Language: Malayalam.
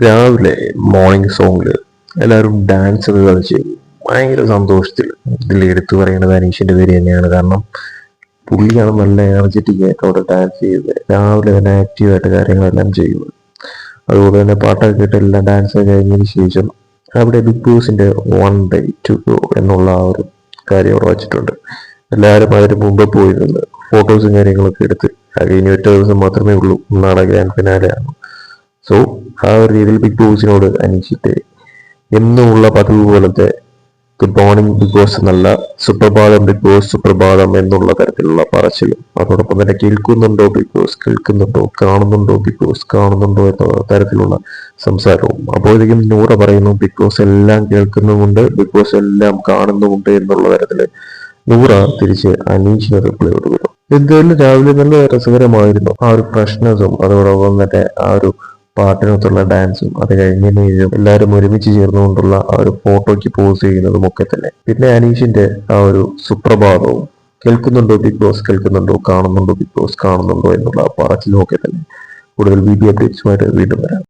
രാവിലെ മോർണിംഗ് സോങ്ങിൽ എല്ലാവരും ഡാൻസ് ഒക്കെ കളിച്ച് ഭയങ്കര സന്തോഷത്തിൽ ഇതിൽ എടുത്തു പറയുന്നത് അനീഷിന്റെ പേര് തന്നെയാണ്. കാരണം പുള്ളിയാണ് നല്ല എനർജറ്റിക് ആയിട്ട് അവിടെ ഡാൻസ് ചെയ്ത് രാവിലെ തന്നെ ആക്റ്റീവായിട്ട് കാര്യങ്ങളെല്ലാം ചെയ്യുന്നത്. അതുപോലെ തന്നെ പാട്ടൊക്കെ കേട്ട് എല്ലാം ഡാൻസ് കഴിഞ്ഞതിന് ശേഷം അവിടെ ബിഗ് ബോസിന്റെ 1 day to go എന്നുള്ള ആ ഒരു കാര്യം അവിടെ വച്ചിട്ടുണ്ട്. എല്ലാവരും അതിന് മുമ്പ് പോയി നിന്ന് ഫോട്ടോസും കാര്യങ്ങളൊക്കെ എടുത്ത് ഇനി ഒറ്റ ദിവസം മാത്രമേ ഉള്ളൂ, നാളെ ഗ്രാൻഡ് ഫിനാലെ ആണ്. സോ ആ ഒരു രീതിയിൽ ബിഗ് ബോസിനോട് അനീഷിന്റെ എന്നുമുള്ള പതിവ് പോലത്തെ ഗുഡ് മോർണിംഗ് ബിഗ് ബോസ് എന്നല്ല, സുപ്രഭാതം ബിഗ് ബോസ് സുപ്രഭാതം എന്നുള്ള തരത്തിലുള്ള പറച്ചിലും അതോടൊപ്പം തന്നെ കേൾക്കുന്നുണ്ടോ ബിഗ് ബോസ് കേൾക്കുന്നുണ്ടോ, കാണുന്നുണ്ടോ ബിഗ് ബോസ് കാണുന്നുണ്ടോ എന്ന തരത്തിലുള്ള സംസാരവും. അപ്പോഴേക്കും നൂറ പറയുന്നു ബിഗ് ബോസ് എല്ലാം കേൾക്കുന്നുമുണ്ട്, ബിഗ് ബോസ് എല്ലാം കാണുന്നുമുണ്ട് എന്നുള്ള തരത്തില് നൂറ തിരിച്ച് അനീഷിന് റിപ്ലൈ കൊടുക്കുന്നു. എന്തായാലും രാവിലെ നല്ല രസകരമായിരുന്നു ആ ഒരു ഫ്രഷ്നെസ്സും അതോടൊപ്പം തന്നെ ആ ഒരു പാട്ടിനൊത്തുള്ള ഡാൻസും അത് കഴിഞ്ഞതിന് ശേഷം എല്ലാവരും ഒരുമിച്ച് ചേർന്നുകൊണ്ടുള്ള ആ ഒരു ഫോട്ടോയ്ക്ക് പോസ് ചെയ്യുന്നതും ഒക്കെ തന്നെ. പിന്നെ അനീഷിന്റെ ആ ഒരു സുപ്രഭാതവും കേൾക്കുന്നുണ്ടോ ബിഗ് ബോസ് കേൾക്കുന്നുണ്ടോ, കാണുന്നുണ്ടോ ബിഗ് ബോസ് കാണുന്നുണ്ടോ എന്നുള്ള ആ പറച്ചിലും ഒക്കെ തന്നെ. കൂടുതൽ വീഡിയോ അപ്ഡേറ്റ്സുമായിട്ട് വീണ്ടും വരാം.